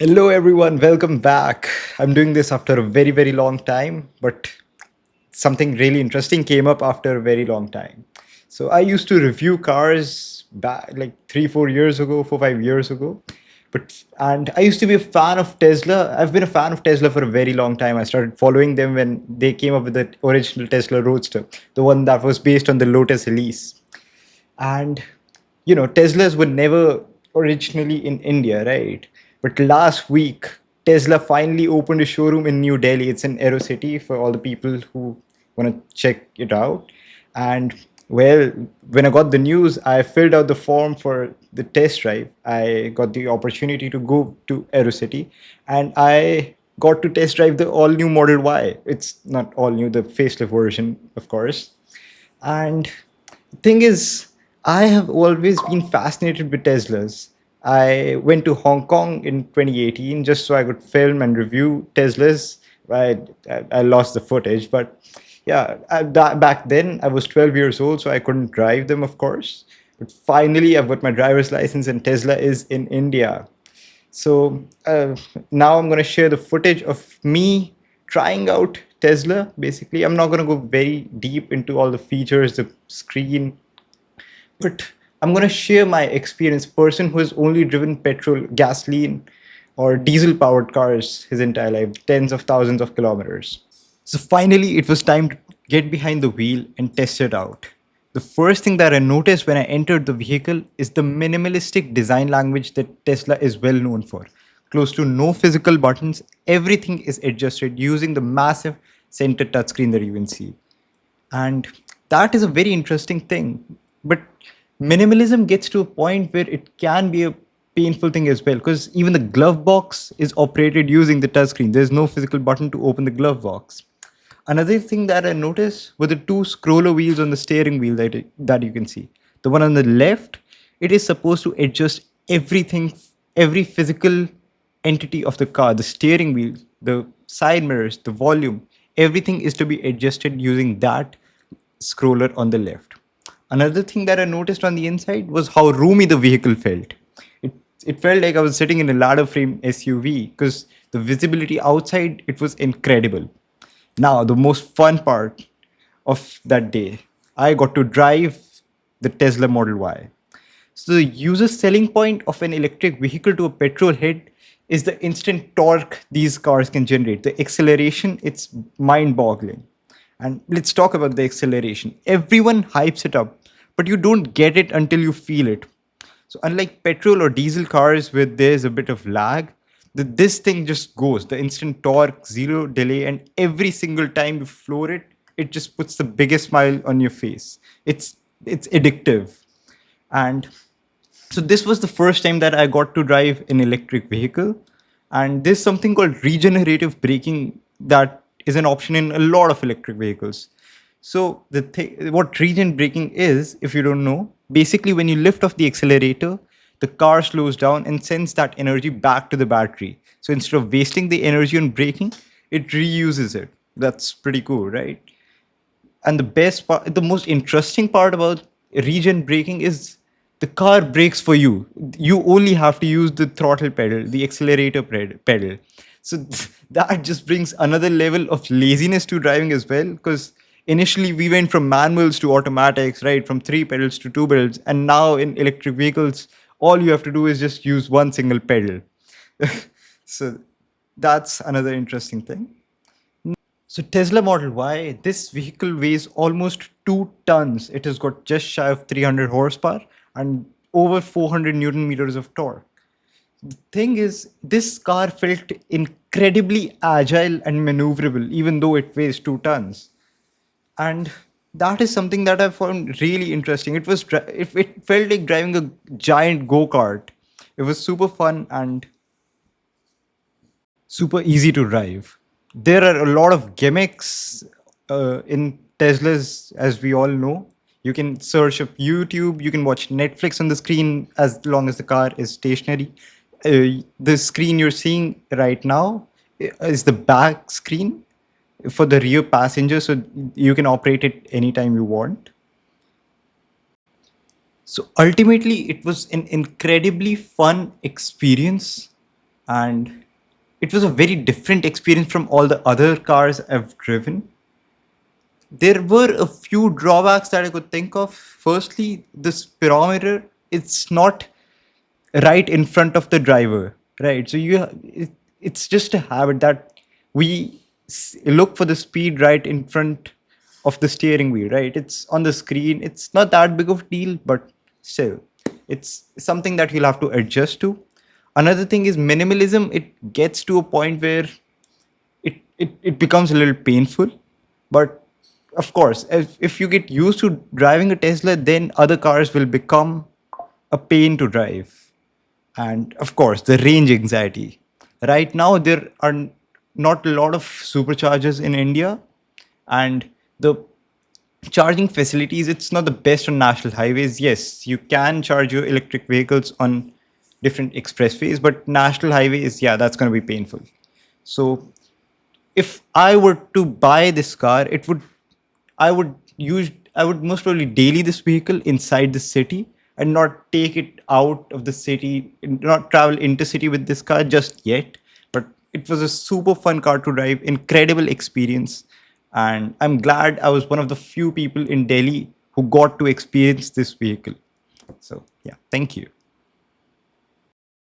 Hello, everyone. Welcome back. I'm doing this after a very, very long time, but something really interesting came up after a very long time. So, I used to review cars back like 3, 4 years ago, 4, 5 years ago. And I used to be a fan of Tesla. I've been a fan of Tesla for a very long time. I started following them when they came up with the original Tesla Roadster, the one that was based on the Lotus Elise. And Teslas were never originally in India, right? But last week, Tesla finally opened a showroom in New Delhi. It's in Aerocity for all the people who want to check it out. And well, when I got the news, I filled out the form for the test drive. I got the opportunity to go to Aerocity, and I got to test drive the all new Model Y. It's not all new, the facelift version, of course. And the thing is, I have always been fascinated with Teslas. I went to Hong Kong in 2018 just so I could film and review Teslas. I lost the footage, but yeah, back then I was 12 years old, so I couldn't drive them, of course. But finally, I've got my driver's license, and Tesla is in India. So now I'm going to share the footage of me trying out Tesla. Basically, I'm not going to go very deep into all the features, the screen, but I'm going to share my experience. Person who has only driven petrol, gasoline, or diesel powered cars his entire life, tens of thousands of kilometers. So finally, it was time to get behind the wheel and test it out. The first thing that I noticed when I entered the vehicle is the minimalistic design language that Tesla is well known for. Close to no physical buttons, everything is adjusted using the massive center touchscreen that you can see. And that is a very interesting thing. But minimalism gets to a point where it can be a painful thing as well, because even the glove box is operated using the touchscreen. There's no physical button to open the glove box. Another thing that I noticed were the two scroller wheels on the steering wheel that you can see. The one on the left, it is supposed to adjust everything, every physical entity of the car, the steering wheel, the side mirrors, the volume, everything is to be adjusted using that scroller on the left. Another thing that I noticed on the inside was how roomy the vehicle felt. It, it felt like I was sitting in a ladder frame SUV because the visibility outside it was incredible. Now, the most fun part of that day, I got to drive the Tesla Model Y. So, the user selling point of an electric vehicle to a petrol head is the instant torque these cars can generate. The acceleration, it's mind boggling. And let's talk about the acceleration. Everyone hypes it up, but you don't get it until you feel it. So unlike petrol or diesel cars where there's a bit of lag, this thing just goes. The instant torque, zero delay, and every single time you floor it, it just puts the biggest smile on your face. It's addictive. And so this was the first time that I got to drive an electric vehicle. And there's something called regenerative braking that is an option in a lot of electric vehicles. So what regen braking is, if you don't know, basically when you lift off the accelerator, the car slows down and sends that energy back to the battery. So instead of wasting the energy on braking, it reuses it. That's pretty cool, right? And the best part, the most interesting part about regen braking is the car brakes for you. You only have to use the throttle pedal, the accelerator pedal. So that just brings another level of laziness to driving as well, because initially we went from manuals to automatics, right? From three pedals to two pedals. And now in electric vehicles, all you have to do is just use one single pedal. So that's another interesting thing. So Tesla Model Y, this vehicle weighs almost 2 tons. It has got just shy of 300 horsepower and over 400 Newton meters of torque. The thing is, this car felt incredibly agile and maneuverable, even though it weighs 2 tons. And that is something that I found really interesting. It felt like driving a giant go-kart. It was super fun and super easy to drive. There are a lot of gimmicks in Teslas, as we all know. You can search up YouTube, you can watch Netflix on the screen as long as the car is stationary. The screen you're seeing right now is the back screen for the rear passenger, so you can operate it anytime you want. So ultimately, it was an incredibly fun experience. and it was a very different experience from all the other cars I've driven. There were a few drawbacks that I could think of. Firstly, the speedometer, it's not right in front of the driver, right? So it's just a habit that we look for the speed right in front of the steering wheel, right? It's on the screen. It's not that big of a deal, but still, it's something that you'll have to adjust to. Another thing is minimalism. It gets to a point where it becomes a little painful. But of course, if you get used to driving a Tesla, then other cars will become a pain to drive. And of course, the range anxiety. Right now, there are not a lot of superchargers in India, and the charging facilities, it's not the best on national highways. Yes, you can charge your electric vehicles on different expressways, but national highways, yeah, that's going to be painful. So if I were to buy this car, I would most probably daily this vehicle inside the city and not take it out of the city, not travel intercity with this car just yet. But it was a super fun car to drive, incredible experience. And I'm glad I was one of the few people in Delhi who got to experience this vehicle. So yeah, thank you.